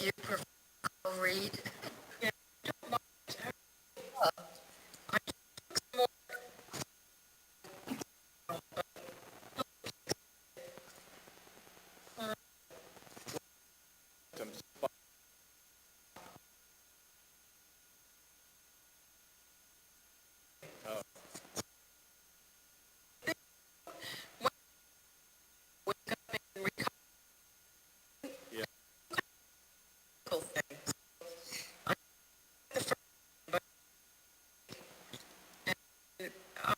if you prefer to read. Yeah, don't mind. I took some more. Wake up and recover things. I the first, but uh,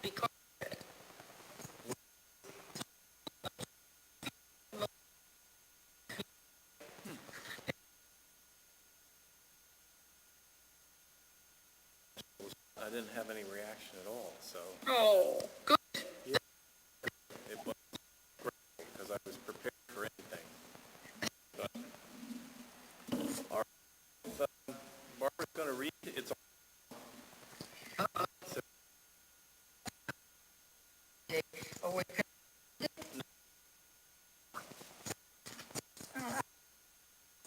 because I didn't have any reaction at all, so oh, good. yeah, it was great because I was prepared for anything. But, all right, so Barbara's going to read. It's so, Oh, we can,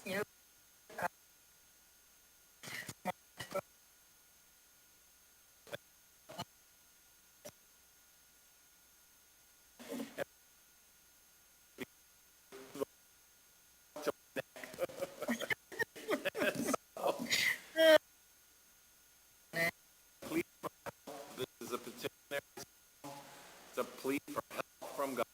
you know, plea for help. This is a petitionary psalm. It's a plea for help from God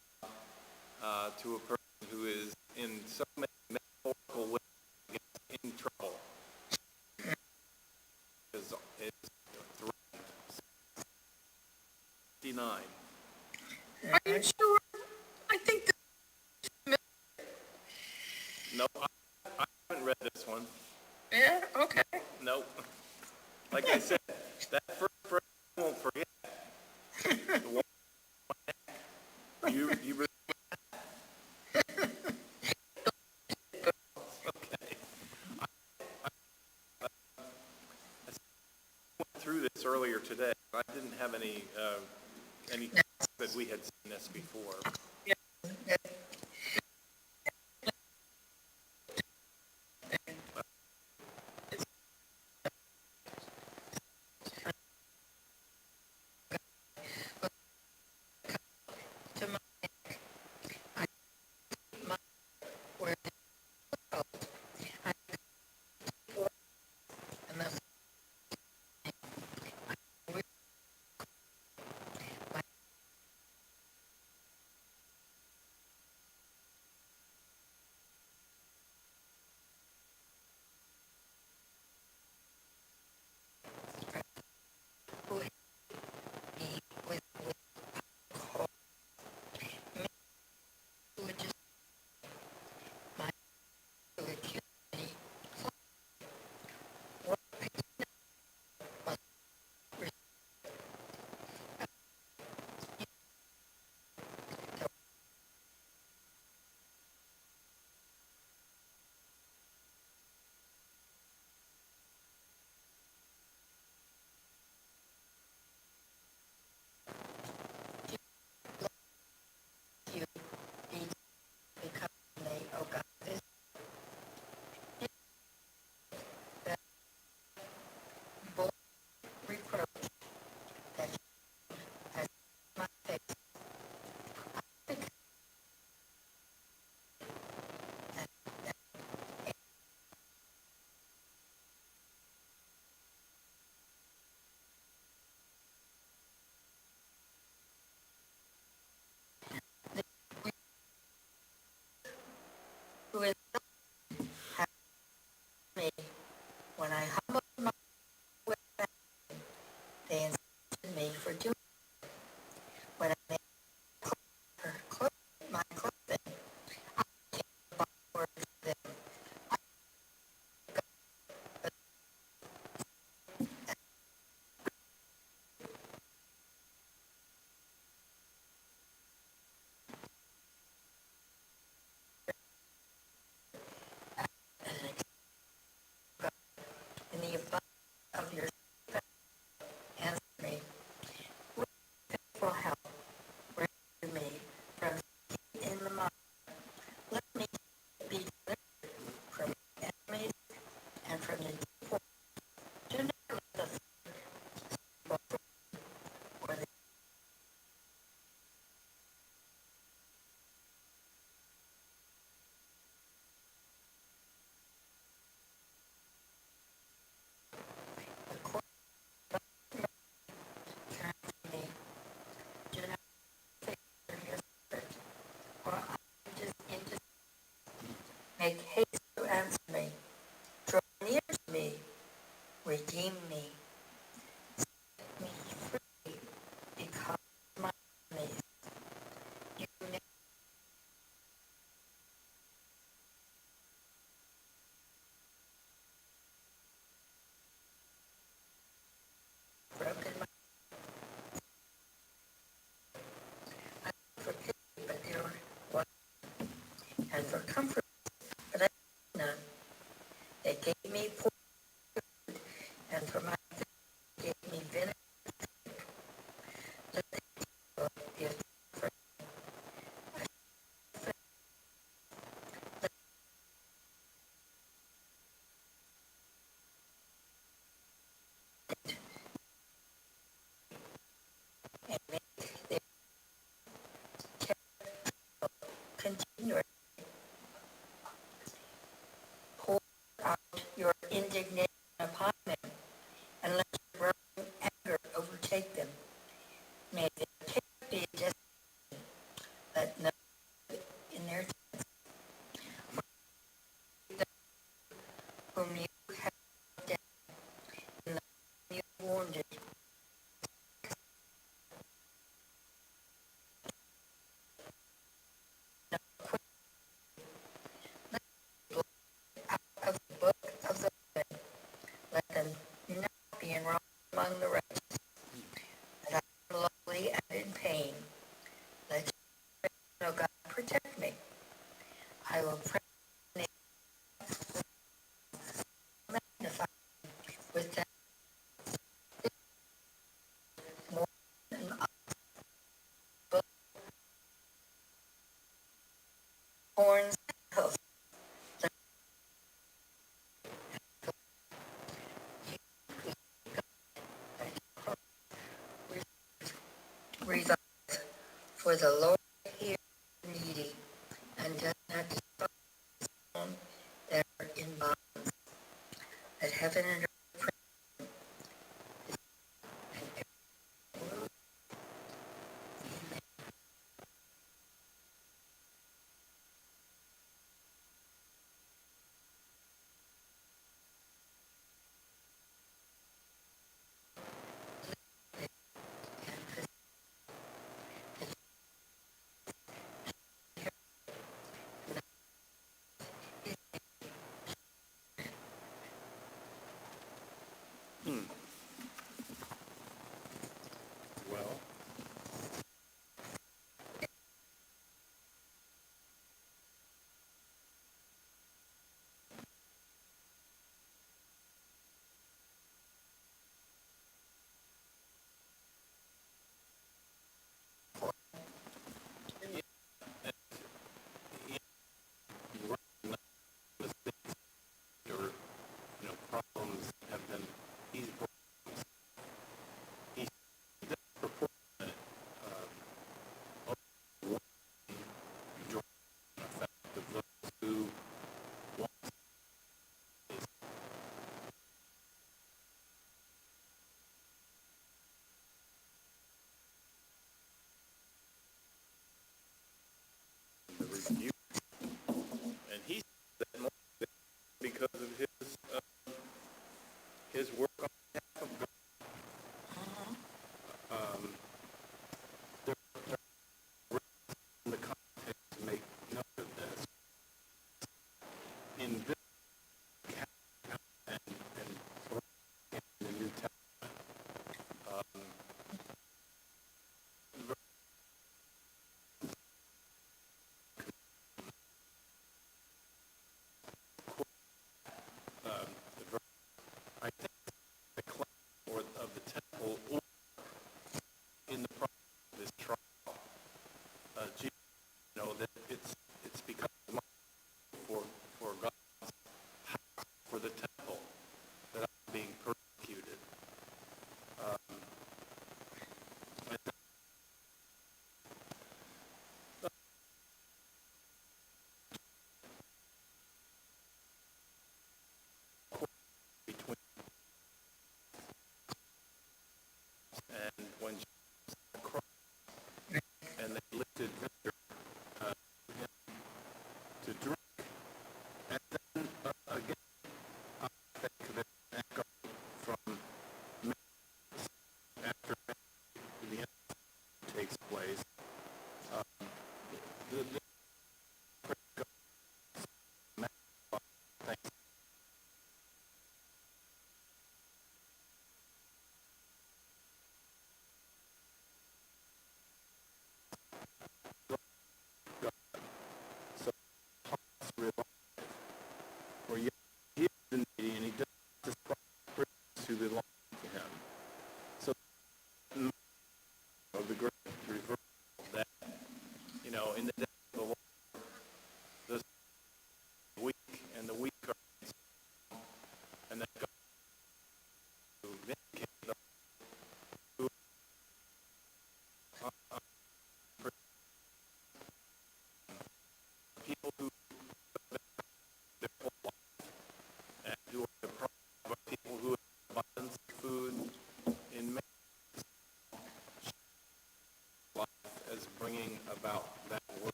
to a person who is in so many metaphorical ways in trouble. It's 59. are you sure? I think that, No, I haven't read this one. yeah, okay. Nope. Like I said, that first verse I won't forget. The one, you okay. I went through this earlier today. I didn't have any that we had seen this before. Yeah. To my where and that's who he with me who would just my who would kill me. What must you be because they oh God this that bold reproach that has my face because who is have me when I humbled my way back, they insulted me for doing when I made her my clothing. I came by words to them. In the make haste to answer me. Draw near to me, redeem me, set me free because of my enemies. You have broken my I look for pity, but there was and for comfort, but I had none. They gave me poor food, and for my sin they gave me vinegar. Let the evil be a for and make their terror continuous. Pour out your indignation upon them, and let your burning anger overtake them. May their terror be just let no in their whom you have dead, and the whom you wounded. No quick blood out of the book of the living. Let them not be enrolled among the righteous, but I am lowly and in pain. Let your O God, protect me. I will pray and magnify with them more than both horns and hoofs. Resolve, for the Lord hears the needy and does not despise them that are in bonds. Let heaven and earth praise and Well, you recognize mistakes or problems have been he's he's disproportionate joint effect of those who want to review, and he said that more because of his work on behalf of God. There in the context to make note of this. In this and in the New Testament, I think the claim of the temple or in the process of this trial, Jesus, that it's because of for God.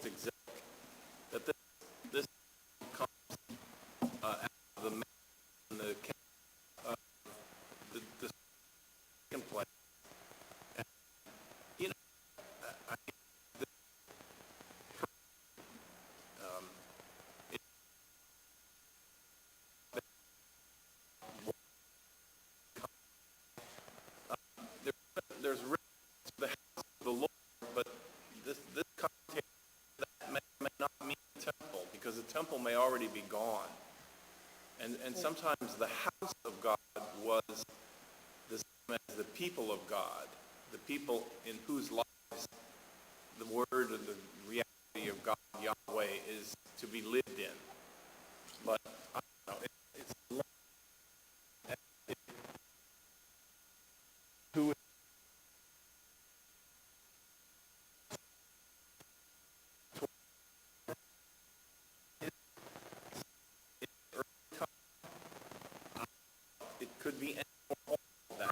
exist, that this comes out of the man and the second place. And, you know, I think this, it, there's reference to the house of the Lord, but this connotation that may not mean the temple, because the temple may already be gone. And sometimes the house of God was the same as the people of God, the people in whose lives the word and the reality of God, Yahweh, is to be lived in. But I don't know, it's who it could be any more of that.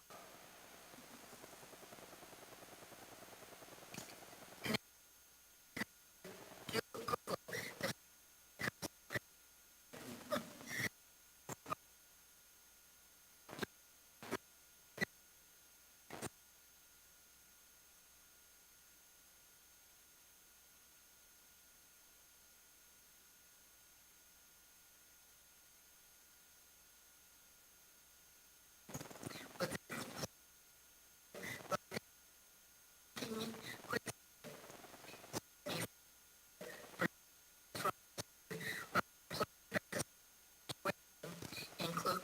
Include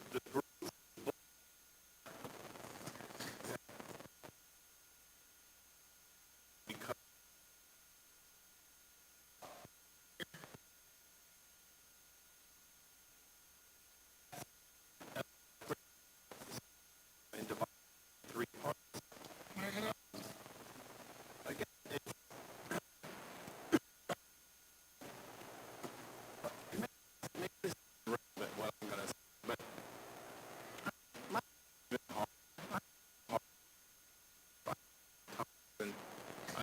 The because in divine three parts. Again, it's maybe this is irrelevant what I'm going to say, but my heart and I'm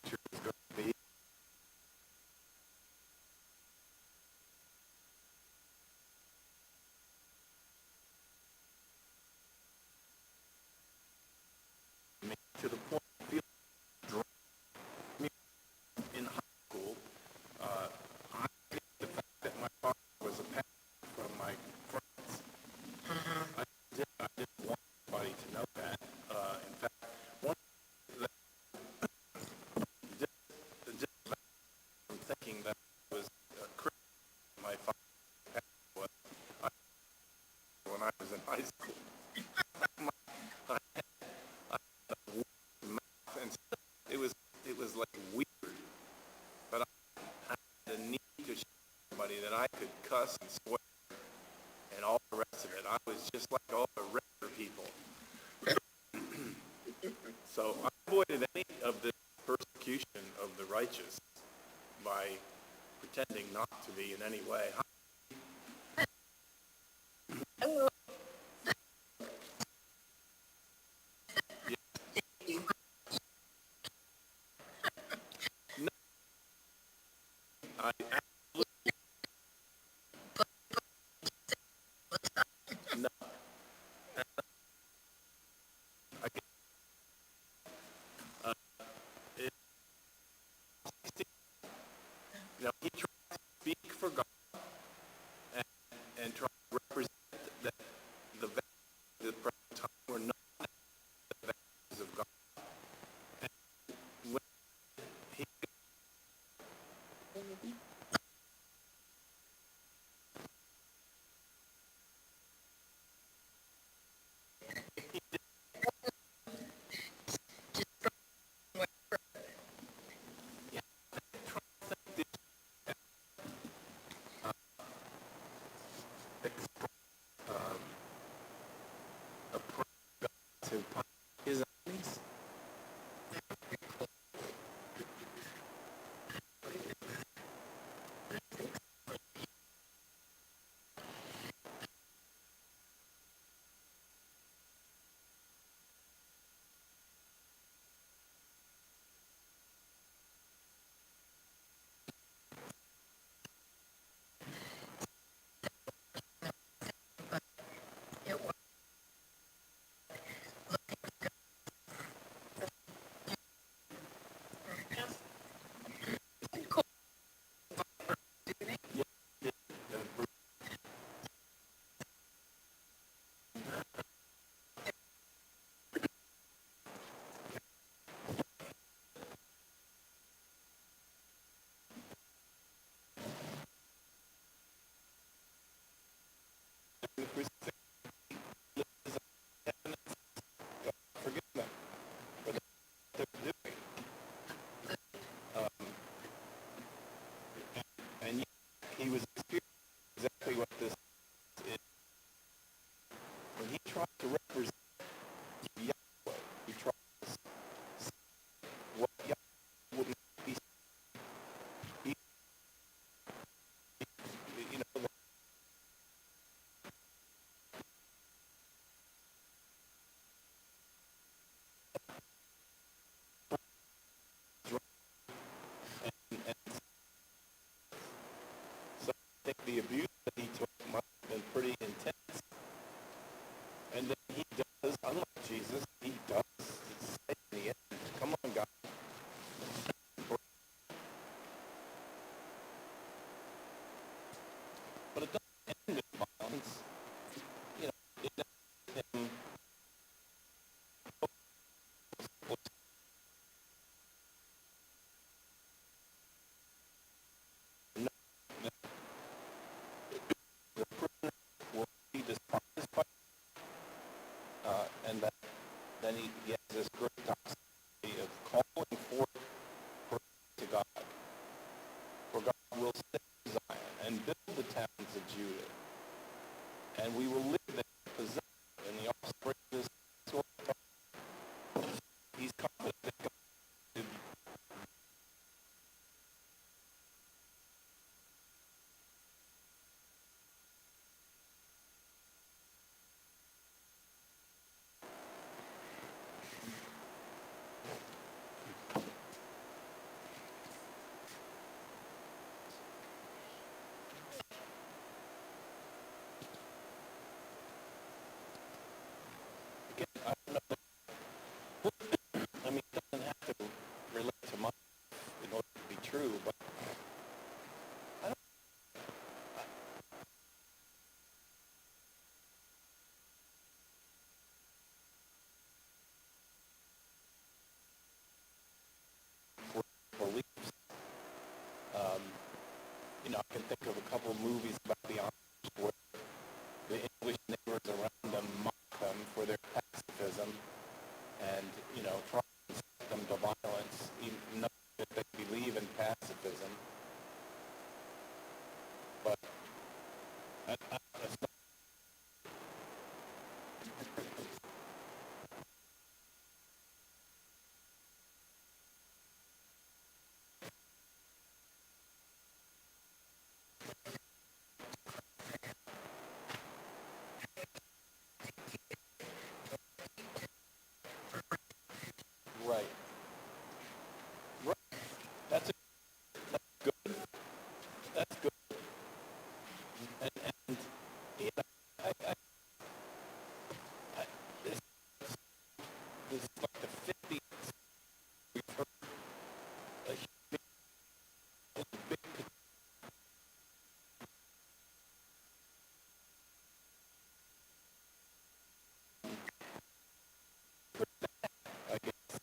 sure it's going to be me to the point of feeling drawn. I mean, in high school, I hated the fact that my father was a pastor from my friends. I didn't want anybody to know that. In fact, one that just from thinking that I was a Christian, my father was I, when I was in high school. I had a warped mouth, and it was like weird, but I had a need to show somebody that I could cuss and swear and all the rest of it. I was just like all the regular people. So I avoided any of this persecution of the righteous by pretending not to be in any way. No, I absolutely no. I get, it, he tried to speak for God the abuse that he took must have been pretty intense. And then he does, unlike Jesus, he does say in the end, come on, God. But it doesn't end with violence. You know, it ends with him the prisoner will be despised by, and that then he has this great toxicity of calling forth praise to God. For God will save Zion and build the towns of Judah, and we will live there, possess it, and the offspring of this sort of time. He's confident that God will do. Again, I mean, it doesn't have to relate to my life in order to be true, but I don't think for beliefs. You know, I can think of a couple of movies about the Amish where the English neighbors around them mock them for their pacifism and, you know, try to incite them to violence, even knowing that they believe in pacifism. But that's not right. Right. That's a, good. That's good. And you know, I, this, this is like the 50th we've heard a big against.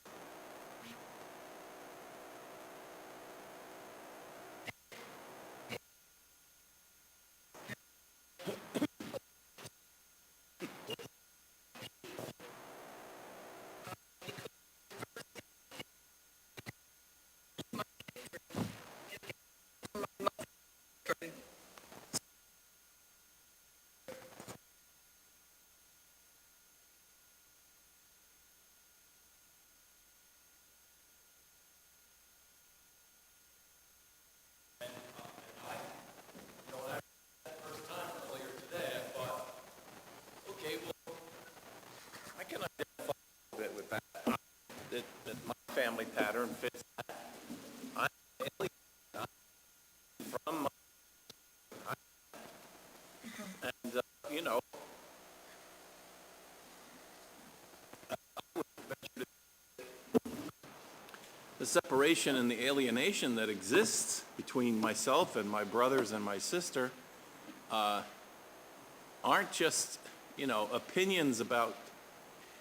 Okay, well, I can identify a bit with that. That my family pattern fits that. I'm alien from my, and you know, the separation and the alienation that exists between myself and my brothers and my sister aren't just, you know, opinions about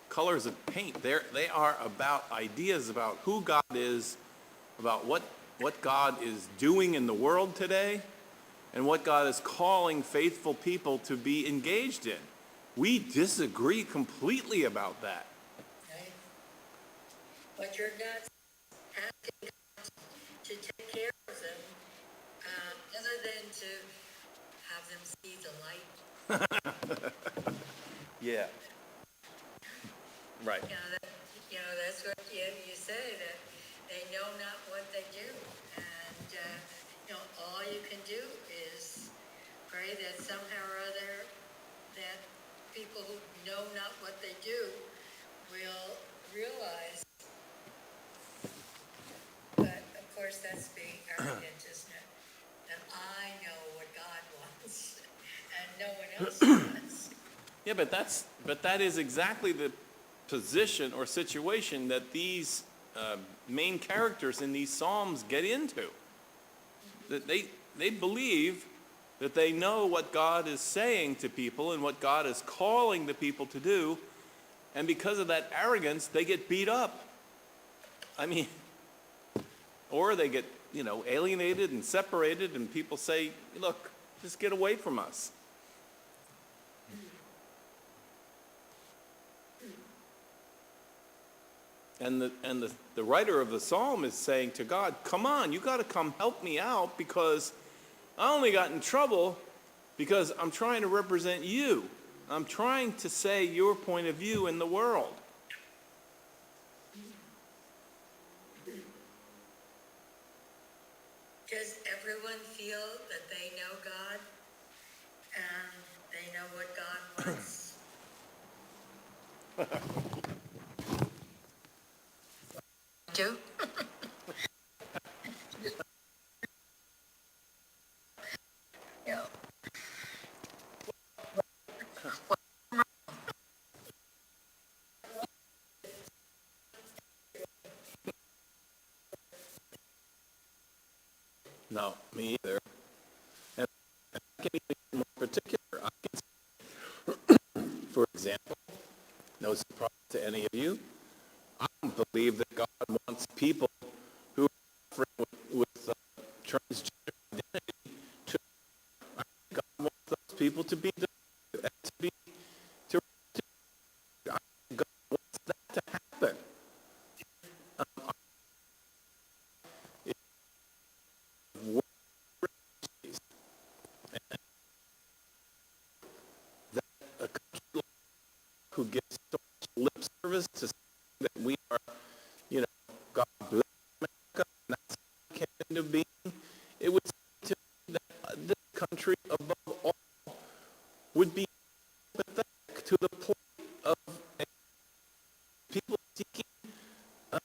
colors of paint. They are about ideas about who God is, about what God is doing in the world today, and what God is calling faithful people to be engaged in. We disagree completely about that. Right? But you're not asking God to take care of them, other than to have them see the light. Yeah. Right. That's what you say, that they know not what they do. And, all you can do is pray that somehow or other that people who know not what they do will realize. But of course, that's being arrogant, isn't it? That I know what God wants. Yeah, but that is exactly the position or situation that these main characters in these Psalms get into. That they believe that they know what God is saying to people and what God is calling the people to do, and because of that arrogance, they get beat up. I mean, or they get, alienated and separated, and people say, look, just get away from us. And the writer of the psalm is saying to God, come on, you got to come help me out, because I only got in trouble because I'm trying to represent you. I'm trying to say your point of view in the world. Does everyone feel that they know God and they know what God wants? Do? Yeah. No, me either. And I can even be more particular. I can, for example, no surprise to any of you, I don't believe that God wants people who are suffering with transgender identity to. I think God wants those people to be delivered and to be to. I think God wants that to happen. That a country who gives so much lip service to saying that we are, God bless America, and that's how we came into being. It would seem to me that this country, above all, would be pathetic to the point of people seeking live.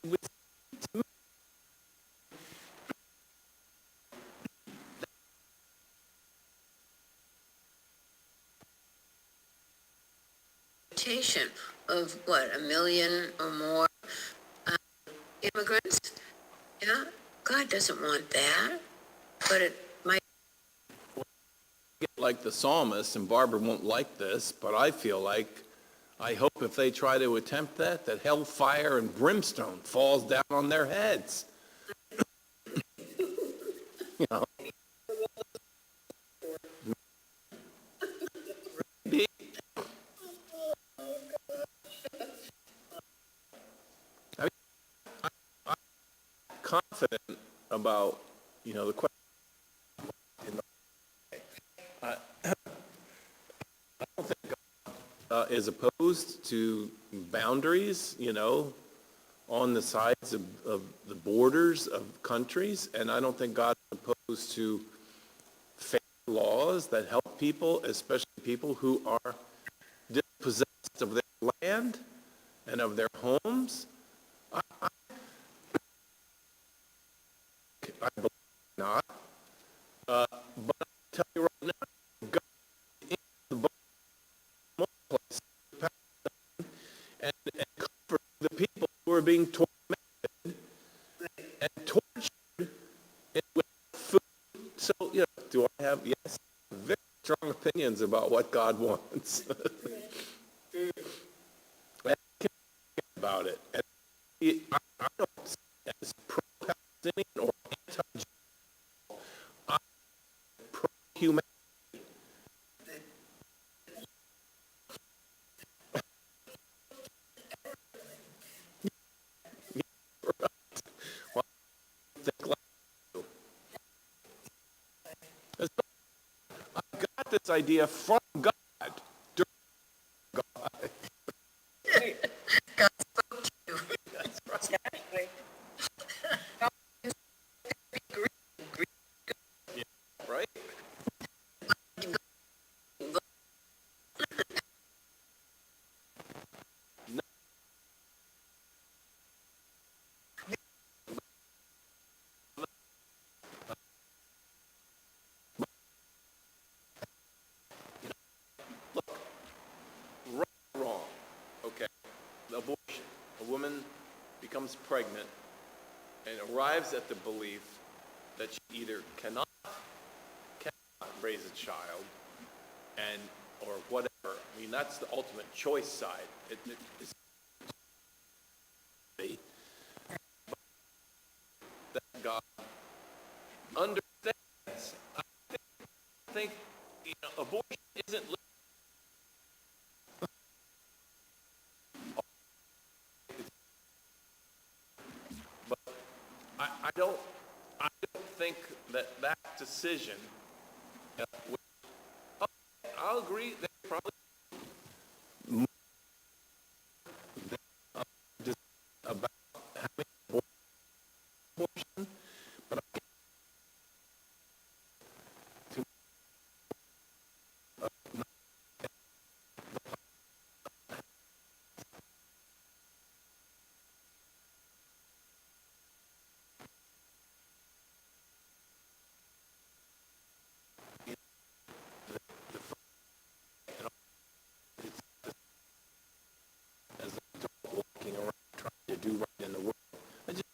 It would seem to me of what, 1 million or more immigrants? Yeah, God doesn't want that, but it might. like the psalmist, and Barbara won't like this, but I feel like, I hope if they try to attempt that hellfire and brimstone falls down on their heads. You know? Maybe. I mean, I'm confident about, the question. I don't think God is opposed to boundaries, on the sides of the borders of countries, and I don't think God is opposed to fair laws that help people, especially people who are dispossessed of their land and of their homes. I believe not. But I'll tell you right now, God is in the place and comfort the people who are being tormented and tortured and without food. So, do I have, yes, very strong opinions about what God wants. And I can think about it. And I don't see it as pro-Palestinian or anti-Jew. I'm pro-humanity. Well, I think like you. And so I got this idea from God. God. God spoke to you. That's right. Exactly. Yeah, right? No, becomes pregnant and arrives at the belief that she either cannot raise a child and or whatever. I mean, that's the ultimate choice side. It's that God understands. I think abortion isn't. But I don't think that decision. I'll agree. They probably just about having abortion, but I to as an adult walking around trying to do right in the world. I just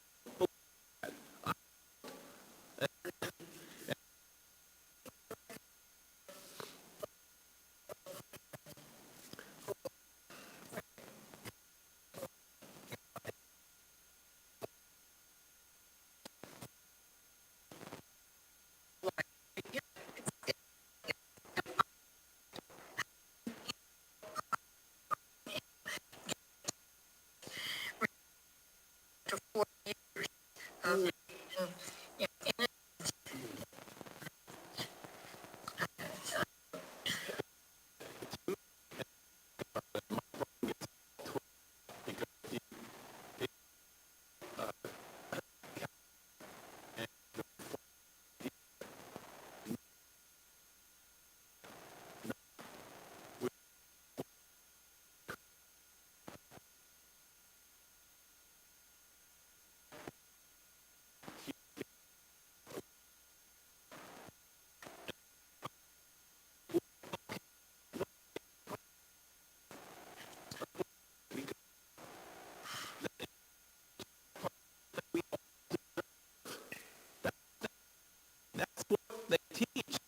that's what they teach.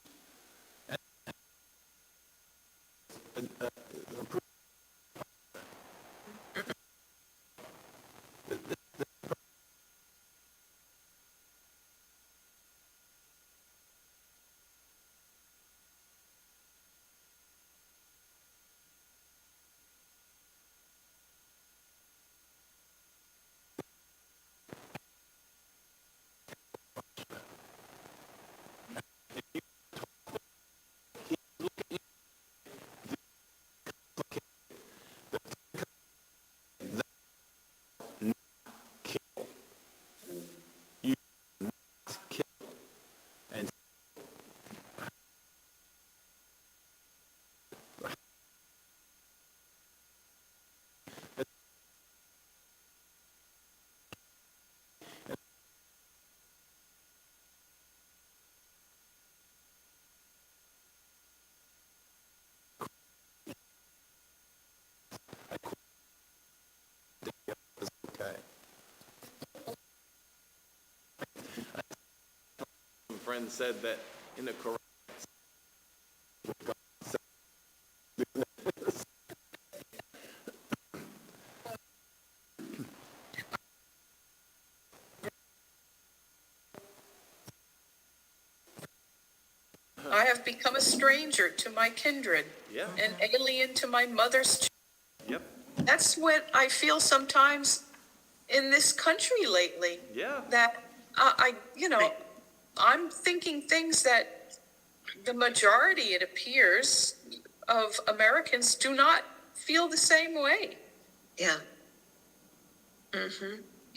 You kill and okay. Some friend said that in the Quran, I have become a stranger to my kindred, yeah, an alien to my mother's. yep, That's what I feel sometimes in this country lately. yeah. That I'm thinking things that the majority, it appears, of Americans do not feel the same way. Yeah.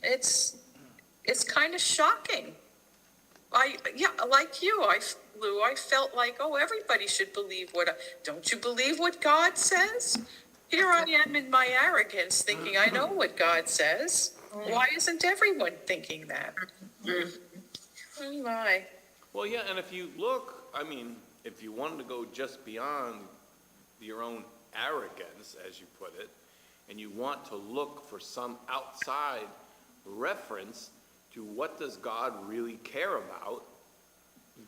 It's kind of shocking. Like you, Lou, I felt like, oh, everybody should believe don't you believe what God says? Here I am in my arrogance thinking I know what God says. Why isn't everyone thinking that? Oh my. Well, yeah, and if you look, I mean, if you wanted to go just beyond your own arrogance, as you put it, and you want to look for some outside reference to what does God really care about,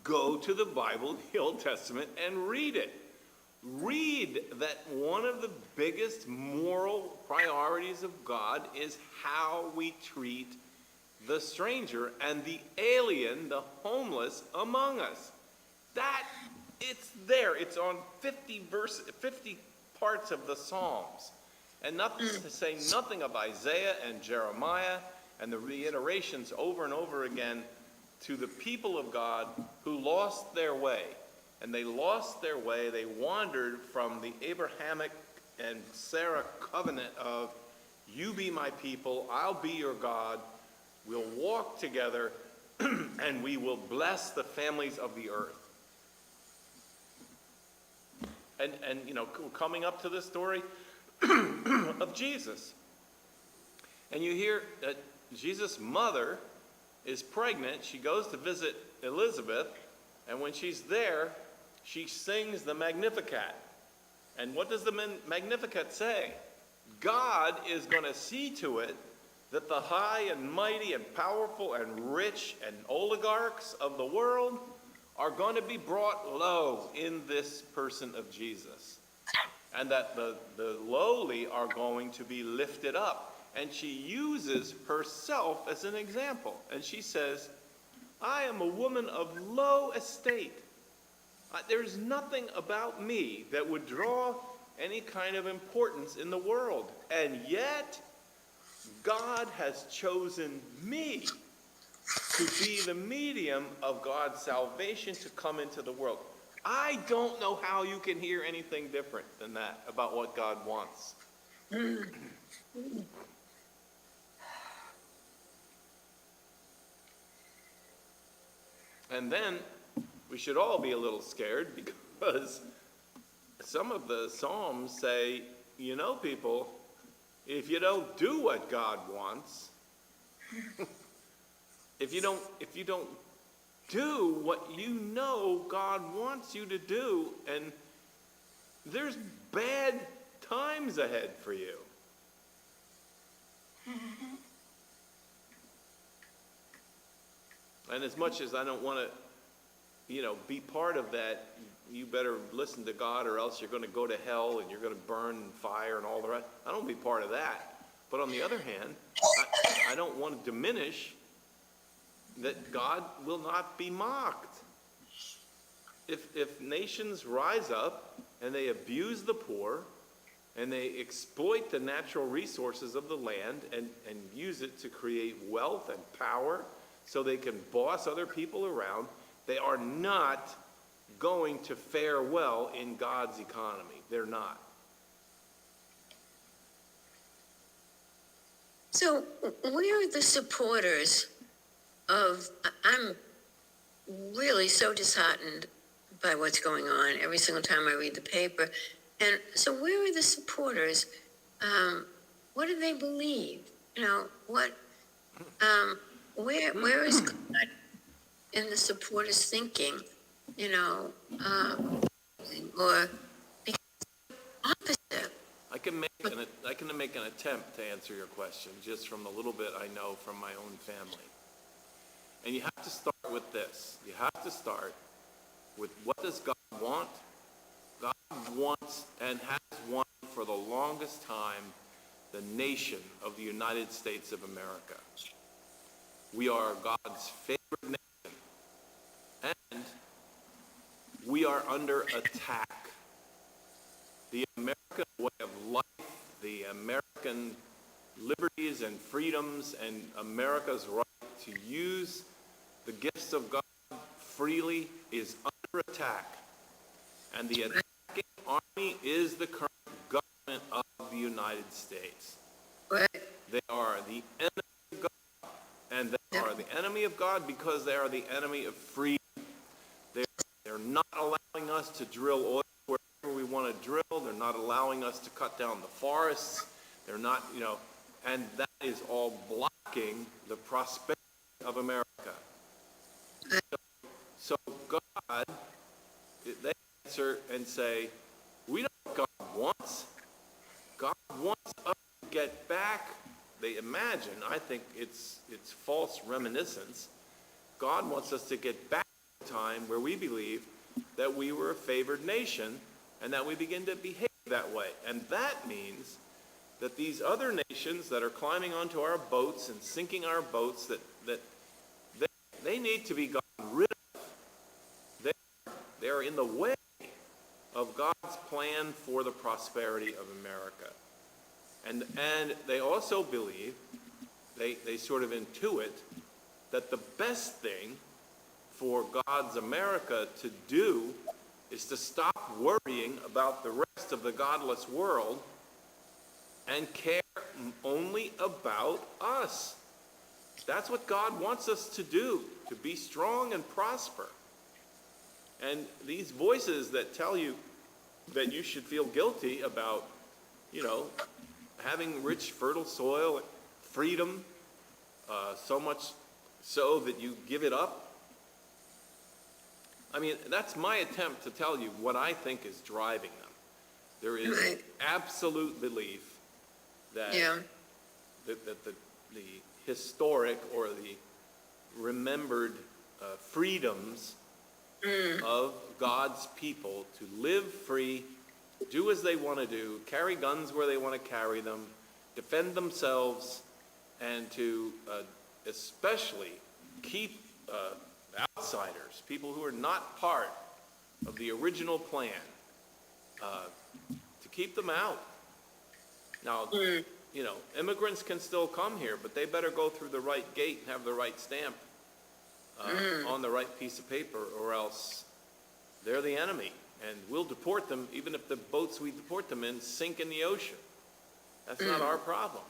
go to the Bible, the Old Testament, and read it. Read that one of the biggest moral priorities of God is how we treat the stranger and the alien, the homeless among us. That, it's there. It's on 50 parts of the Psalms. And nothing to say nothing of Isaiah and Jeremiah and the reiterations over and over again to the people of God who lost their way. And they lost their way. They wandered from the Abrahamic and Sarah covenant of, you be my people, I'll be your God, we'll walk together, and we will bless the families of the earth. And you know, coming up to the story of Jesus. And you hear that Jesus' mother is pregnant. She goes to visit Elizabeth, and when she's there, she sings the Magnificat. And what does the Magnificat say? God is going to see to it that the high and mighty and powerful and rich and oligarchs of the world are going to be brought low in this person of Jesus. And that the lowly are going to be lifted up. And she uses herself as an example. And she says, I am a woman of low estate. There's nothing about me that would draw any kind of importance in the world. And yet, God has chosen me to be the medium of God's salvation to come into the world. I don't know how you can hear anything different than that about what God wants. And then we should all be a little scared because some of the Psalms say, you know, people, if you don't do what God wants, if you don't do what you know God wants you to do, and there's bad times ahead for you. And as much as I don't want to, you know, be part of that, you better listen to God or else you're going to go to hell and you're going to burn in fire and all the rest. I don't want to be part of that. But on the other hand, I don't want to diminish that God will not be mocked. If nations rise up and they abuse the poor and they exploit the natural resources of the land and use it to create wealth and power so they can boss other people around, they are not going to fare well in God's economy. They're not. So where are the supporters of, I'm really so disheartened by what's going on every single time I read the paper. And so where are the supporters? What do they believe? You know, what, where is God in the supporters thinking, you know, or because opposite? I can make an attempt to answer your question just from the little bit I know from my own family. And you have to start with this. You have to start with, what does God want? God wants and has wanted for the longest time the nation of the United States of America. We are God's favorite nation, and we are under attack. The American way of life, the American liberties and freedoms, and America's right to use the gifts of God freely is under attack. And the attacking army is the current government of the United States. Right. They are the enemy of God. And they are the enemy of God because they are the enemy of freedom. They're not allowing us to drill oil wherever we want to drill. They're not allowing us to cut down the forests. They're not, you know, and that is all blocking the prosperity of America. So God, they answer and say, we know what God wants. God wants us to get back they imagine, I think it's false reminiscence. God wants us to get back to a time where we believe that we were a favored nation and that we begin to behave that way. And that means that these other nations that are climbing onto our boats and sinking our boats, that they need to be gotten rid of. They're in the way of God's plan for the prosperity of America. And they also believe, they sort of intuit, that the best thing for God's America to do is to stop worrying about the rest of the godless world and care only about us. That's what God wants us to do, to be strong and prosper. And these voices that tell you that you should feel guilty about, having rich, fertile soil, freedom, so much so that you give it up. I mean, that's my attempt to tell you what I think is driving them. There is absolute belief that, that the historic or the remembered freedoms of God's people to live free, do as they want to do, carry guns where they want to carry them, defend themselves, and to especially keep outsiders, people who are not part of the original plan, to keep them out. Now, immigrants can still come here, but they better go through the right gate and have the right stamp on the right piece of paper, or else they're the enemy. And we'll deport them, even if the boats we deport them in sink in the ocean. That's not our problem.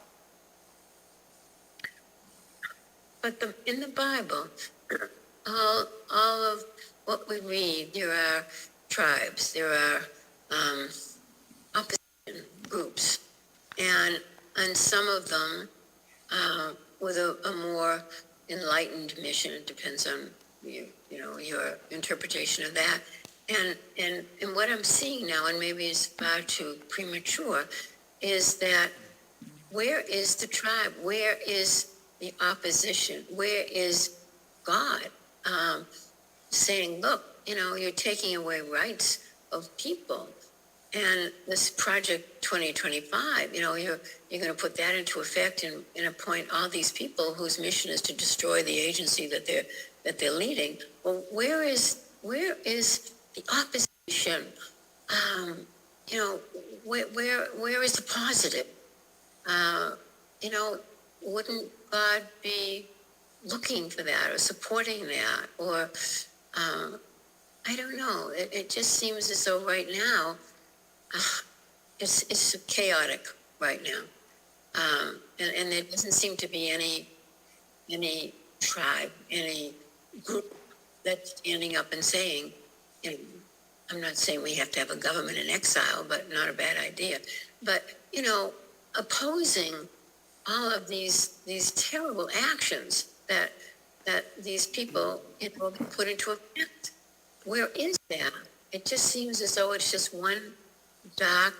But in the Bible, all of what we read, there are tribes, there are opposition groups, and some of them with a more enlightened mission. It depends on your interpretation of that. And what I'm seeing now, and maybe it's far too premature, is that where is the tribe? Where is the opposition? Where is God saying, look, you're taking away rights of people? And this Project 2025, you're going to put that into effect and appoint all these people whose mission is to destroy the agency that they're leading. Well, where is the opposition? Where is the positive? Wouldn't God be looking for that or supporting that? Or I don't know. It just seems as though right now it's chaotic right now, and there doesn't seem to be any tribe, any group that's standing up and saying, I'm not saying we have to have a government in exile, but not a bad idea. But opposing all of these terrible actions that these people put into effect. Where is that? It just seems as though it's just one dark,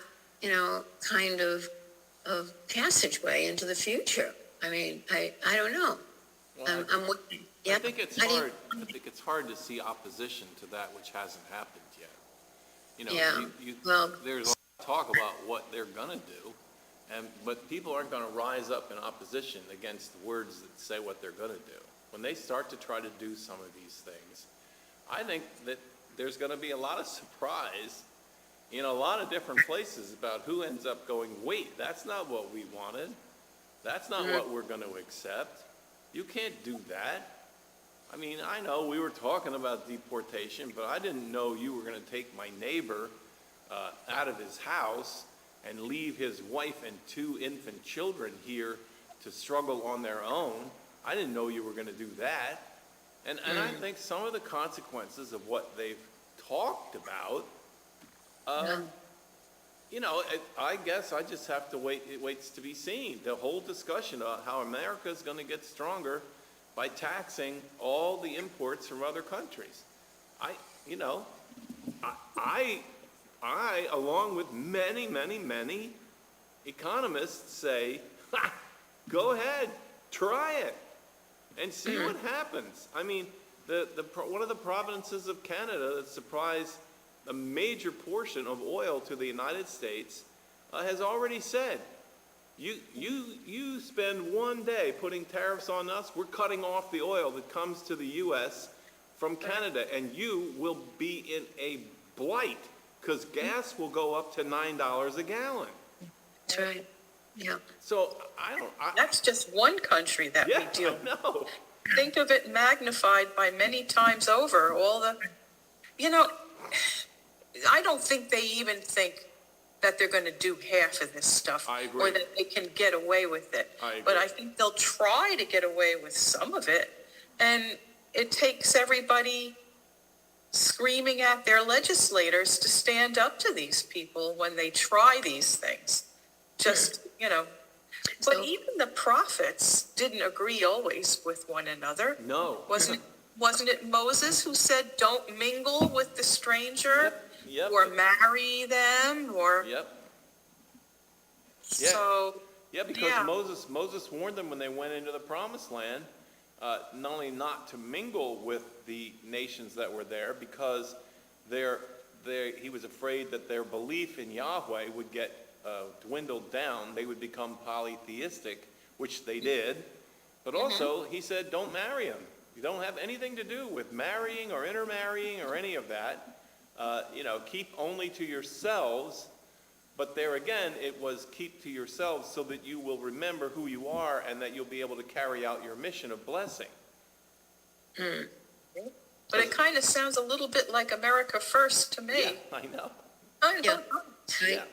kind of passageway into the future. I mean, I don't know. Well, I think it's hard. I think it's hard to see opposition to that which hasn't happened yet. There's a lot of talk about what they're gonna do, but people aren't gonna rise up in opposition against the words that say what they're gonna do. When they start to try to do some of these things, I think that there's gonna be a lot of surprise in a lot of different places about who ends up going, wait, that's not what we wanted. That's not what we're gonna accept. You can't do that. I mean, I know we were talking about deportation, but I didn't know you were going to take my neighbor out of his house and leave his wife and 2 infant children here to struggle on their own. I didn't know you were going to do that. And I think some of the consequences of what they've talked about, I guess I just have to wait. It waits to be seen. The whole discussion about how America is going to get stronger by taxing all the imports from other countries. I, along with many, many, many economists say, go ahead, try it, and see what happens. I mean, one of the provinces of Canada that supplies a major portion of oil to the United States has already said, you spend one day putting tariffs on us, we're cutting off the oil that comes to the U.S. from Canada, and you will be in a blight, because gas will go up to $9 a gallon. That's right. Yeah. So That's just one country that we yeah, deal I know. Think of it magnified by many times over. I don't think they even think that they're going to do half of this stuff. I agree. Or that they can get away with it. I agree. But I think they'll try to get away with some of it. And it takes everybody screaming at their legislators to stand up to these people when they try these things. But even the prophets didn't agree always with one another. No. Wasn't it Moses who said, don't mingle with the stranger? Yep. Or marry them, or... Yep. So... Yeah, because Moses warned them when they went into the promised land, not only not to mingle with the nations that were there, because he was afraid that their belief in Yahweh would get dwindled down. They would become polytheistic, which they did. But also, he said, don't marry them. You don't have anything to do with marrying or intermarrying or any of that. Keep only to yourselves. But there again, it was keep to yourselves so that you will remember who you are and that you'll be able to carry out your mission of blessing. But it kind of sounds a little bit like America First to me. Yeah, I know. I don't Yeah.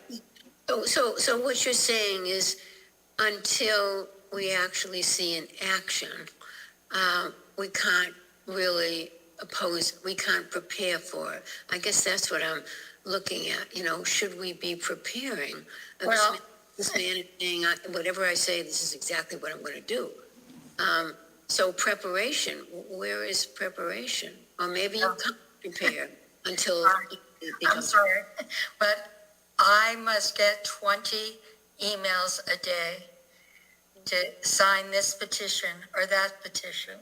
know. So what you're saying is, until we actually see an action, we can't really oppose, we can't prepare for it. I guess that's what I'm looking at. Should we be preparing? Well- This man is saying, whatever I say, this is exactly what I'm going to do. So preparation, where is preparation? Or maybe you can't prepare until it I'm becomes... sorry, but I must get 20 emails a day to sign this petition or that petition.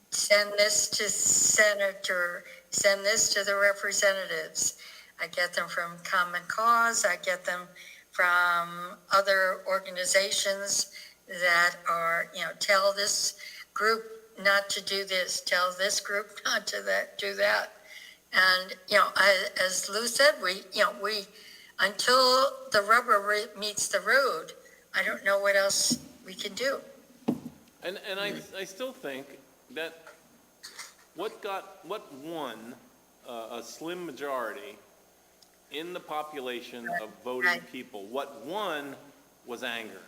Send this to senator, send this to the representatives. I get them from Common Cause, I get them from other organizations that are, tell this group not to do this, tell this group not to do that. And, as Lou said, we until the rubber meets the road, I don't know what else we can do. And I still think that what won a slim majority in the population of voting Right. people, what won was anger.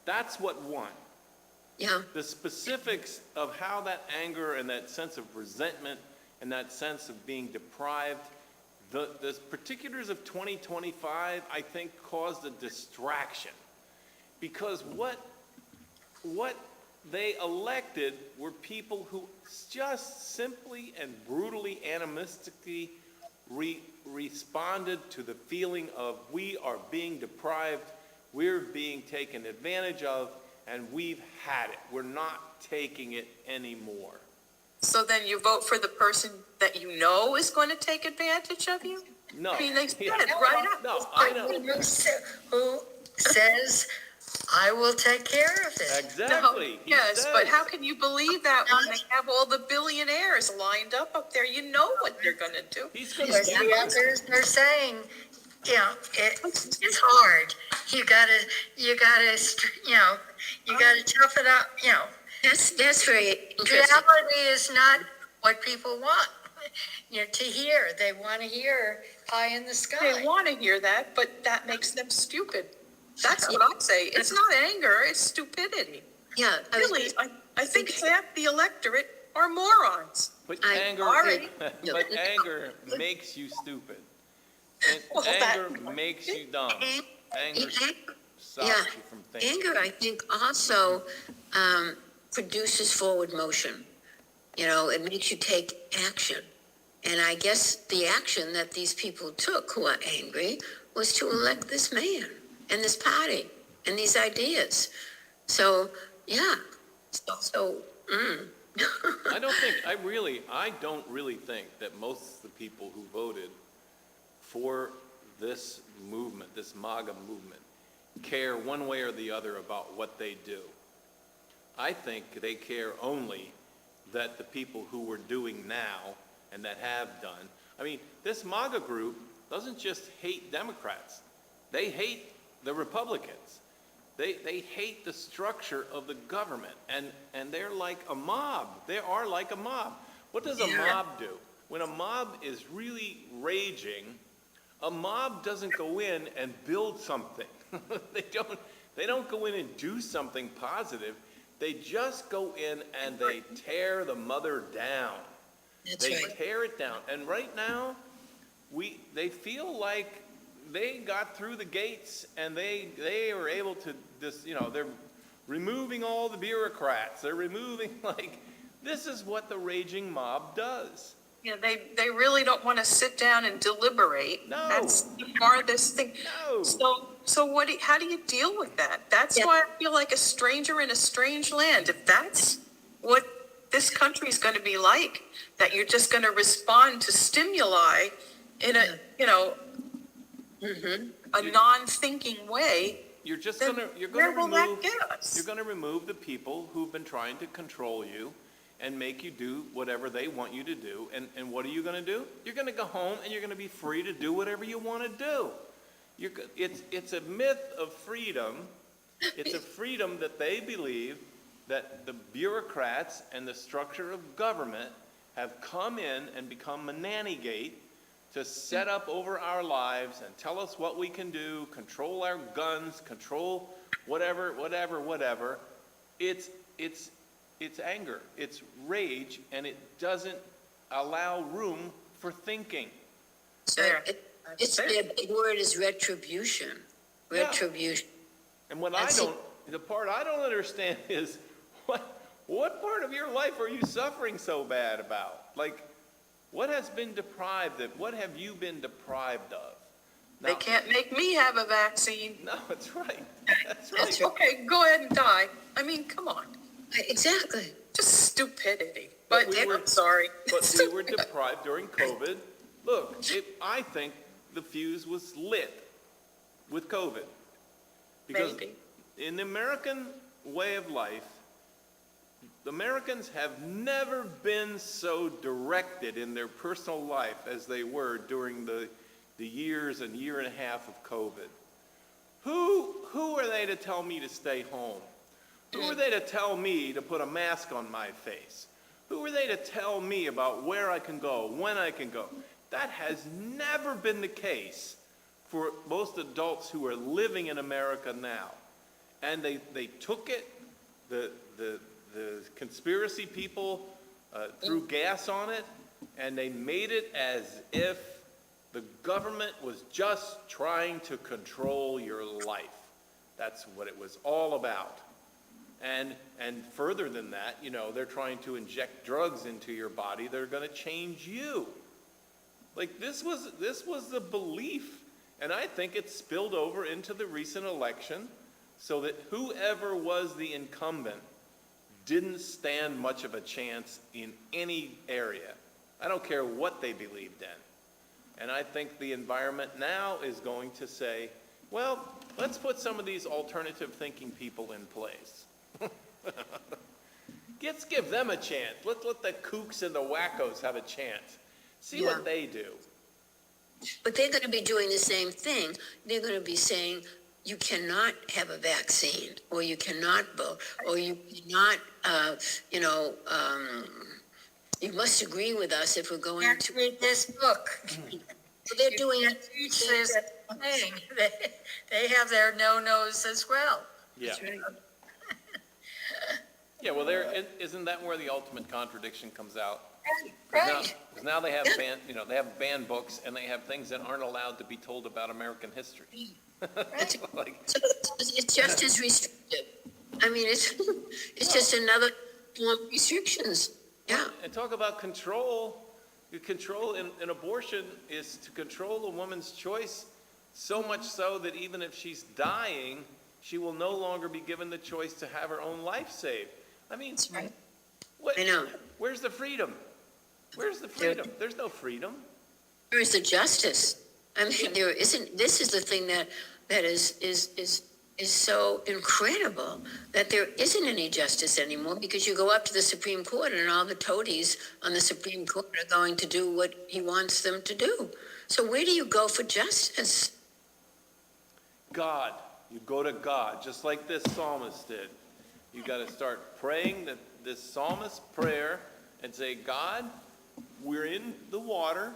That's what won. Yeah, The specifics of how that anger and that sense of resentment and that sense of being deprived, the particulars of 2025, I think, caused a distraction. Because what they elected were people who just simply and brutally animistically responded to the feeling of we are being deprived, we're being taken advantage of, and we've had it. We're not taking it anymore. So then you vote for the person that you know is going to take advantage of you? No. I mean, they said Yeah. it right up. No, I know. Who says, I will take care of it? Exactly. He Yes, says. but how can you believe that when they have all the billionaires lined up there? You know what they're going to do. He's going Because to the others are saying, it's hard. You gotta tough it up, that's very interesting. Reality is not what people want, to hear. They want to hear pie in the sky. They want to hear that, but that makes them stupid. That's what I say. It's not anger, it's stupidity. Yeah, Really, I think half the electorate are morons. But I'm anger, sorry. but anger makes you stupid. And Well, that- anger makes you dumb. Anger stops Yeah. you from thinking. Anger, I think, also produces forward motion. It makes you take action. And I guess the action that these people took who are angry was to elect this man and this party. and these ideas. So, yeah. I don't really think that most of the people who voted for this movement, this MAGA movement, care one way or the other about what they do. I think they care only that the people who were doing now and that have done, I mean, this MAGA group doesn't just hate Democrats. They hate the Republicans. They hate the structure of the government, and they're like a mob. They are like a mob. What does a mob do? When a mob is really raging, a mob doesn't go in and build something. They don't go in and do something positive. They just go in and they tear the mother down. That's right. Tear it down. And right now, they feel like they got through the gates and they were able to they're removing all the bureaucrats. They're removing, this is what the raging mob does. Yeah, they really don't want to sit down and deliberate. No. That's the farthest thing. No. So how do you deal with that? That's why I feel like a stranger in a strange land. If that's what this country's going to be like, that you're just going to respond to stimuli in a, a non-thinking way, You're just then where will that get us? You're going to remove the people who've been trying to control you and make you do whatever they want you to do. And what are you going to do? You're going to go home and you're going to be free to do whatever you want to do. It's a myth of freedom. It's a freedom that they believe that the bureaucrats and the structure of government have come in and become a nanny gate to set up over our lives and tell us what we can do, control our guns, control whatever. It's anger, it's rage, and it doesn't allow room for thinking. So the big word is retribution. Retribution. And the part I don't understand is what part of your life are you suffering so bad about? What has been deprived of? What have you been deprived of? Now, They can't make me have a vaccine. No, that's right. That's right. That's right. Okay, go ahead and die. I mean, come on. Exactly. Just stupidity. But But I'm sorry. But we were deprived during COVID. Look, I think the fuse was lit with COVID. Because Maybe. in the American way of life, the Americans have never been so directed in their personal life as they were during the years and year and a half of COVID. Who are they to tell me to stay home? Who are they to tell me to put a mask on my face? Who are they to tell me about where I can go, when I can go? That has never been the case for most adults who are living in America now. And they took it, the conspiracy people threw gas on it, and they made it as if the government was just trying to control your life. That's what it was all about. And further than that, they're trying to inject drugs into your body that are going to change you. This was the belief, and I think it spilled over into the recent election, so that whoever was the incumbent didn't stand much of a chance in any area. I don't care what they believed in. And I think the environment now is going to say, well, let's put some of these alternative thinking people in place. Let's give them a chance. Let's let the kooks and the wackos have a chance. See what they do. But they're going to be doing the same thing. They're going to be saying, you cannot have a vaccine, or you cannot vote, or you cannot, you must agree with us if we're going to read this book. They're doing You can't teach this thing. They have their no-nos as well. Yeah. That's right. Yeah, well, isn't that where the ultimate contradiction comes out? Right. Because now they have they have banned books, and they have things that aren't allowed to be told about American history. So it's just as restrictive. I mean, it's just another form of restrictions. Yeah. And talk about control. You control in abortion is to control a woman's choice, so much so that even if she's dying, she will no longer be given the choice to have her own life saved. I mean, That's right. what? I know. Where's the freedom? Where's the freedom? There's no freedom. Where is the justice? I mean, there isn't. This is the thing that is so incredible, that there isn't any justice anymore, because you go up to the Supreme Court and all the toadies on the Supreme Court are going to do what he wants them to do. So where do you go for justice? God. You go to God, just like this psalmist did. You got to start praying this psalmist prayer and say, God, we're in the water.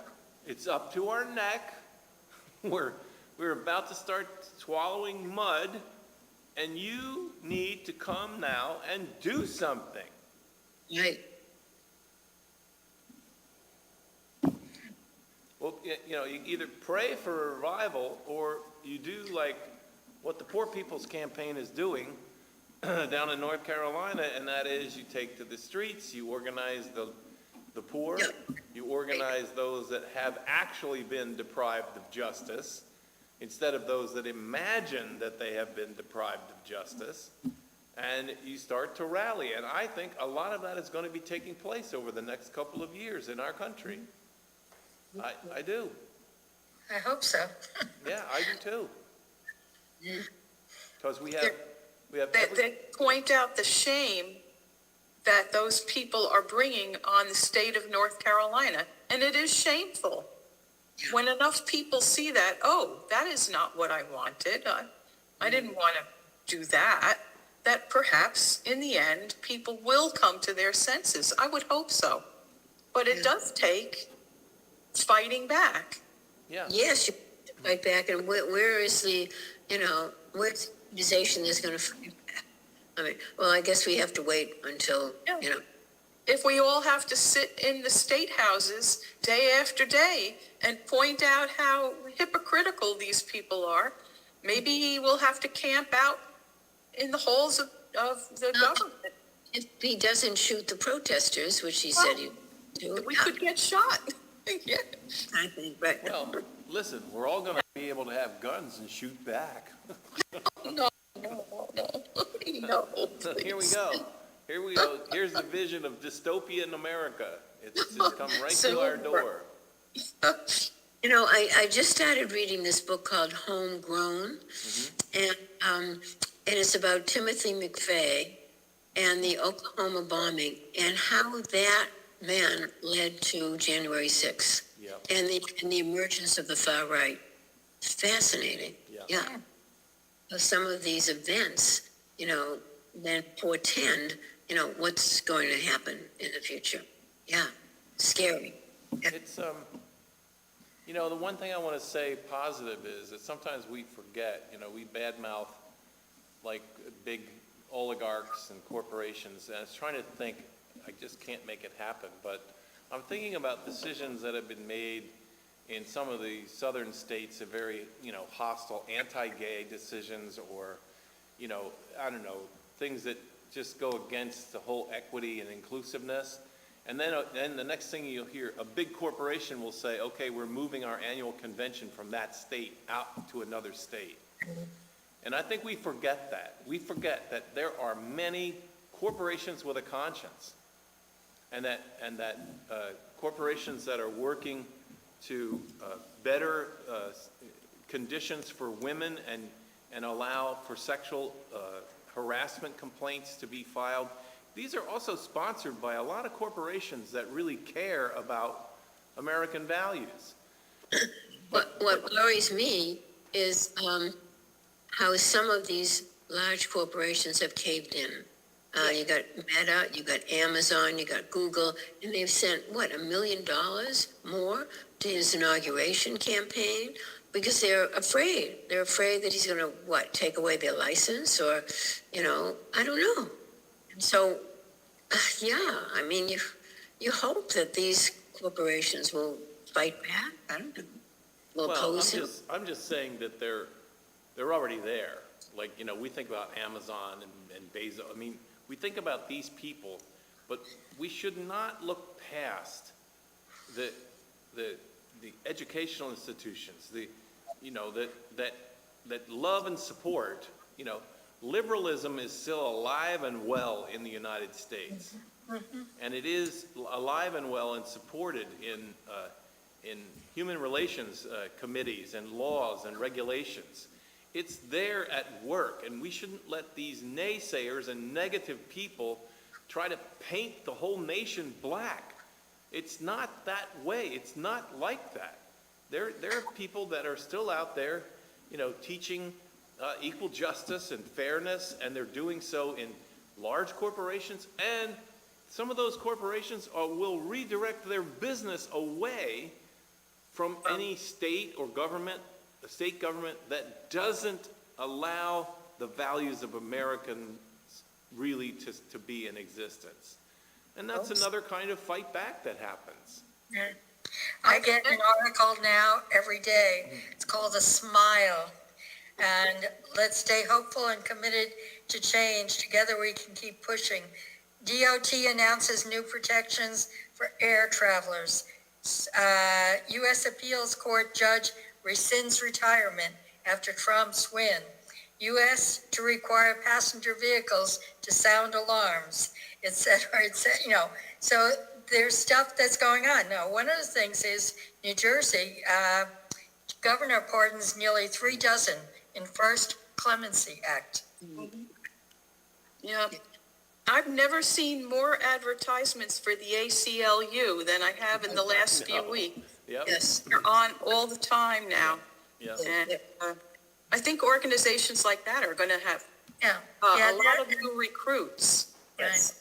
It's up to our neck. We're about to start swallowing mud, and you need to come now and do something. Right. Well, you know, you either pray for revival, or you do like what the Poor People's Campaign is doing down in North Carolina, and that is you take to the streets, you organize the poor, you organize those that have actually been deprived of justice, instead of those that imagine that they have been deprived of justice, and you start to rally. And I think a lot of that is going to be taking place over the next couple of years in our country. I do. I hope so. Yeah, I do too. Because we have They point out the shame that those people are bringing on the state of North Carolina, and it is shameful. When enough people see that, oh, that is not what I wanted, I didn't want to do that, that perhaps in the end, people will come to their senses. I would hope so. But it does take fighting back. Yeah. Yes, you fight back, and where is the, where's the organization that's going to fight back? I mean, well, I guess we have to wait until, If we all have to sit in the state houses day after day and point out how hypocritical these people are, maybe we'll have to camp out in the halls of the government. If he doesn't shoot the protesters, which he said he'd do. We could get shot. Yeah. I think, right. Well, listen, we're all going to be able to have guns and shoot back. No. Here we go. Here's the vision of dystopia in America. It's just come right to our door. I just started reading this book called Homegrown, and it's about Timothy McVeigh and the Oklahoma bombing and how that man led to January 6th and the emergence of the far right. Fascinating. Yeah. Some of these events, then portend, what's going to happen in the future. Yeah. Scary. It's, the one thing I want to say positive is that sometimes we forget, we badmouth like big oligarchs and corporations, and I was trying to think, I just can't make it happen, but I'm thinking about decisions that have been made in some of the southern states, of very, hostile anti-gay decisions, or, I don't know, things that just go against the whole equity and inclusiveness. And then the next thing you'll hear, a big corporation will say, okay, we're moving our annual convention from that state out to another state. And I think we forget that. We forget that there are many corporations with a conscience, and that corporations that are working to better conditions for women and allow for sexual harassment complaints to be filed. These are also sponsored by a lot of corporations that really care about American values. What worries me is how some of these large corporations have caved in. You got Meta, you got Amazon, you got Google, and they've sent, $1 million more to his inauguration campaign because they're afraid. They're afraid that he's going to, take away their license, or, I don't know. And so, I mean, you hope that these corporations will fight back. I don't know. Will oppose him. I'm just saying that they're already there. Like, we think about Amazon and Bezos. I mean, we think about these people, but we should not look past the educational institutions, that love and support. liberalism is still alive and well in the United States. And it is alive and well and supported in human relations committees and laws and regulations. It's there at work, and we shouldn't let these naysayers and negative people try to paint the whole nation black. It's not that way. It's not like that. There are people that are still out there, teaching equal justice and fairness, and they're doing so in large corporations, and some of those corporations will redirect their business away from any state or government, a state government that doesn't allow the values of Americans really to be in existence. And that's another kind of fight back that happens. I get an article now every day. It's called A Smile. And let's stay hopeful and committed to change. Together we can keep pushing. DOT announces new protections for air travelers. U.S. Appeals Court judge rescinds retirement after Trump's win. U.S. to require passenger vehicles to sound alarms, et cetera, So there's stuff that's going on. Now, one of the things is New Jersey, governor pardons nearly 3 dozen in First Clemency Act. Yeah. I've never seen more advertisements for the ACLU than I have in the last few weeks. Yep. Yes, they're on all the time now. Yeah. And I think organizations like that are going to have a lot of new recruits. Right.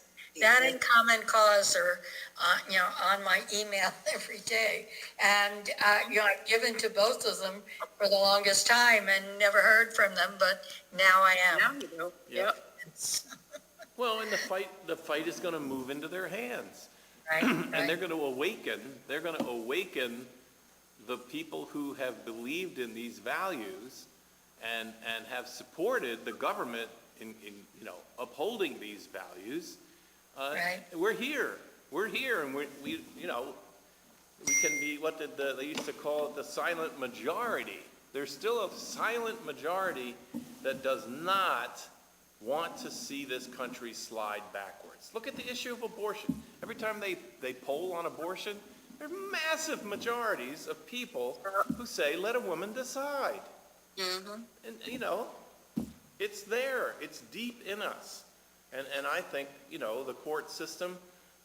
That and Common Cause are, on my email every day. And, I've given to both of them for the longest time and never heard from them, but now I am. Now you do. Yep. Well, and the fight is going to move into their hands. Right. And they're going to awaken the people who have believed in these values and have supported the government in upholding these values. Right. We're here, and we can be what they used to call it, the silent majority. There's still a silent majority that does not want to see this country slide backwards. Look at the issue of abortion. Every time they poll on abortion, there are massive majorities of people who say, let a woman decide. Mm-hmm. And, it's there. It's deep in us. And I think, the court system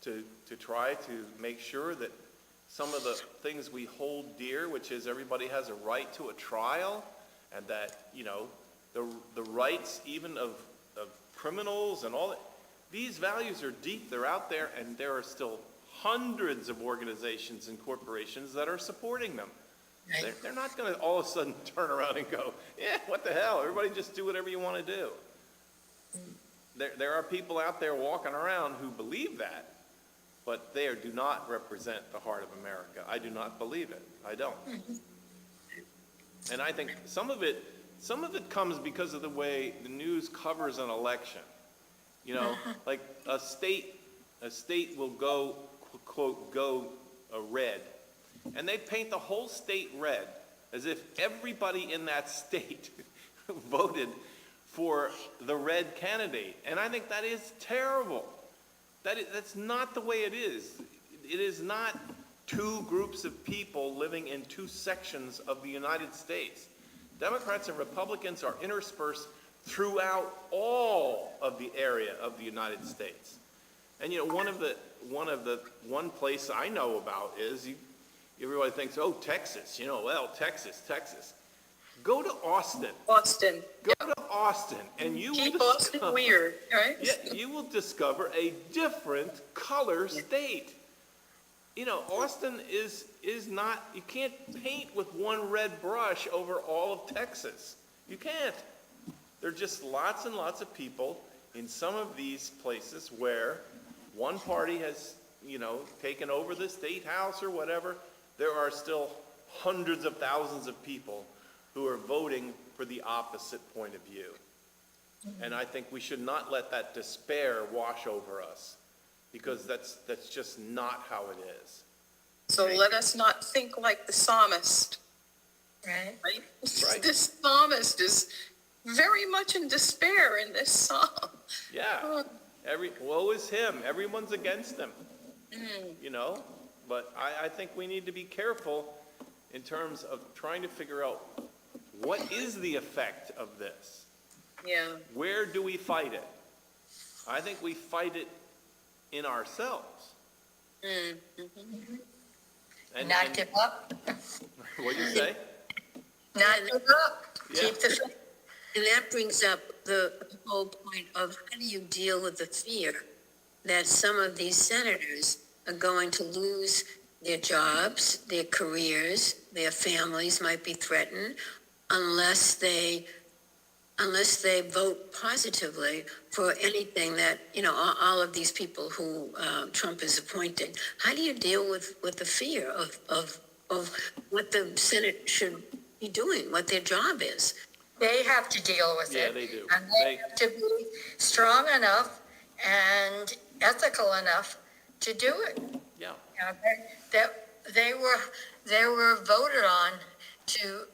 to try to make sure that some of the things we hold dear, which is everybody has a right to a trial, and that, the rights even of criminals and all that, these values are deep, they're out there, and there are still hundreds of organizations and corporations that are supporting them. Right. They're not going to all of a sudden turn around and go, yeah, what the hell, everybody just do whatever you want to do. There are people out there walking around who believe that, but they do not represent the heart of America. I do not believe it. I don't. And I think some of it comes because of the way the news covers an election. Like a state will go, quote, go red, and they paint the whole state red as if everybody in that state voted for the red candidate. And I think that is terrible. That's not the way it is. It is not two groups of people living in two sections of the United States. Democrats and Republicans are interspersed throughout all of the area of the United States. And one place I know about is everybody thinks, oh, Texas, Texas. Go to Austin. Go to Austin, and you Keep will Austin weird, right? Yeah, you will discover a different color state. Austin is not, you can't paint with one red brush over all of Texas. You can't. There are just lots and lots of people in some of these places where one party has, taken over the state house or whatever. There are still hundreds of thousands of people who are voting for the opposite point of view. And I think we should not let that despair wash over us, because that's just not how it is. So let us not think like the psalmist. Right. Right? This psalmist is very much in despair in this psalm. Yeah, woe is him, everyone's against him, you know? But I think we need to be careful in terms of trying to figure out what is the effect of this? Yeah. Where do we fight it? I think we fight it in ourselves. And Not give up, what do you say? not give up, Yeah. keep the faith. And that brings up the whole point of how do you deal with the fear that some of these senators are going to lose their jobs, their careers, their families might be threatened unless they vote positively for anything that, all of these people who Trump is appointing. How do you deal with the fear of what the Senate should be doing, what their job is? They have to deal with it. Yeah, they do. And they have to be strong enough and ethical enough to do it. Yeah. You know, they were voted on to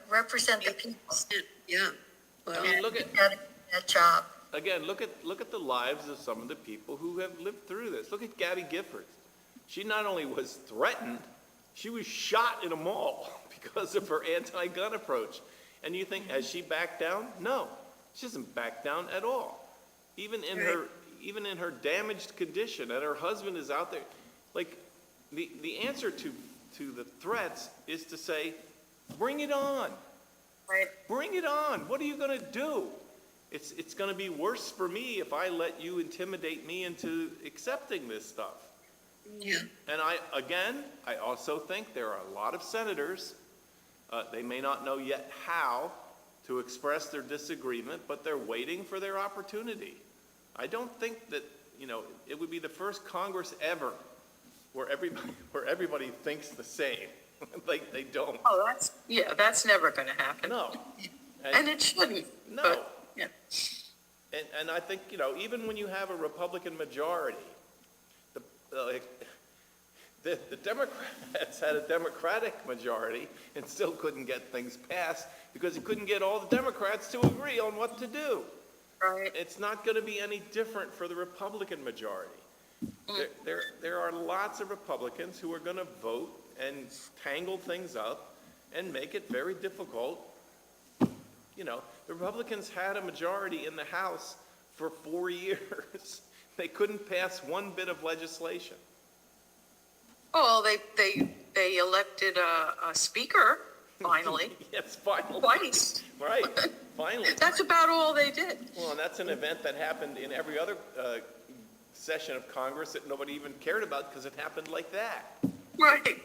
represent the people. Yeah. Well, I mean, look at, That job. again, look at the lives of some of the people who have lived through this. Look at Gabby Giffords. She not only was threatened, she was shot in a mall because of her anti-gun approach. And you think, has she backed down? No, she doesn't back down at all. Even in her damaged condition, and her husband is out there. Like, the answer to the threats is to say, bring it on. Right. Bring it on. What are you going to do? It's going to be worse for me if I let you intimidate me into accepting this stuff. yeah. And I also think there are a lot of senators, they may not know yet how to express their disagreement, but they're waiting for their opportunity. I don't think that, it would be the first Congress ever where everybody thinks the same. Like, they don't. Oh, that's never going to happen. No. And it shouldn't. No. But, yeah. And I think, even when you have a Republican majority, the Democrats had a Democratic majority and still couldn't get things passed because you couldn't get all the Democrats to agree on what to do. Right. It's not going to be any different for the Republican majority. There are lots of Republicans who are going to vote and tangle things up and make it very difficult. The Republicans had a majority in the House for 4 years. They couldn't pass one bit of legislation. Oh, they elected a speaker, finally. Yes, finally. Twice. Right, finally. That's about all they did. Well, and that's an event that happened in every other session of Congress that nobody even cared about because it happened like that. Right.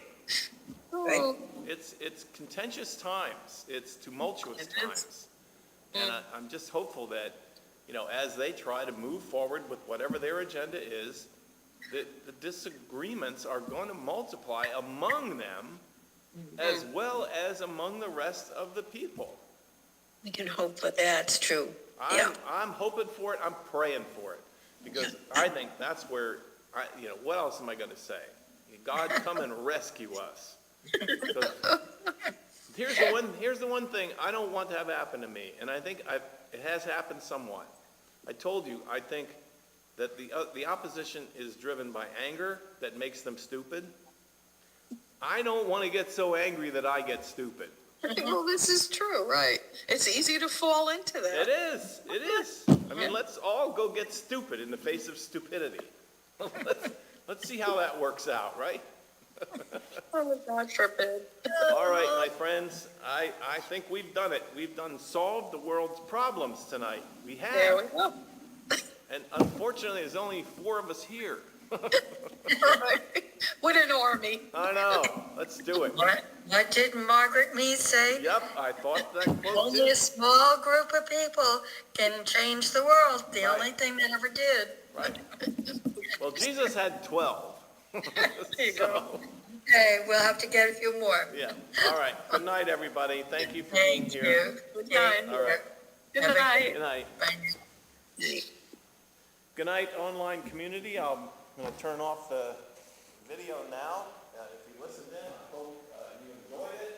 Oh. It's contentious times. It's tumultuous It is. times. And I'm just hopeful that, as they try to move forward with whatever their agenda is, that the disagreements are going to multiply among them as well as among the rest of the people. We can hope that that's true. Yeah. I'm hoping for it. I'm praying for it because I think that's where, what else am I going to say? God, come and rescue us. Here's the one thing I don't want to have happen to me, and I think it has happened somewhat. I told you, I think that the opposition is driven by anger that makes them stupid. I don't want to get so angry that I get stupid. Well, this is true, right? It's easy to fall into that. It is. I mean, let's all go get stupid in the face of stupidity. Let's see how that works out, right? Oh, God forbid. All right, my friends, I think we've done it. We've solved the world's problems tonight. We have. There we go. And unfortunately, there's only 4 of us here. What an army. I know. Let's do it. What did Margaret Mead say? Yep, I thought that quote Only too. a small group of people can change the world. The Right. only thing that ever did. Right. Well, Jesus had 12. There you go. Okay, we'll have to get a few more. Yeah. All right. Good night, everybody. Thank you for being Thank here. you. Good night. All right. Good Have a- night. Good night. Bye. Good night, online community. I'm going to turn off the video now. If you listened in, I hope you enjoyed it.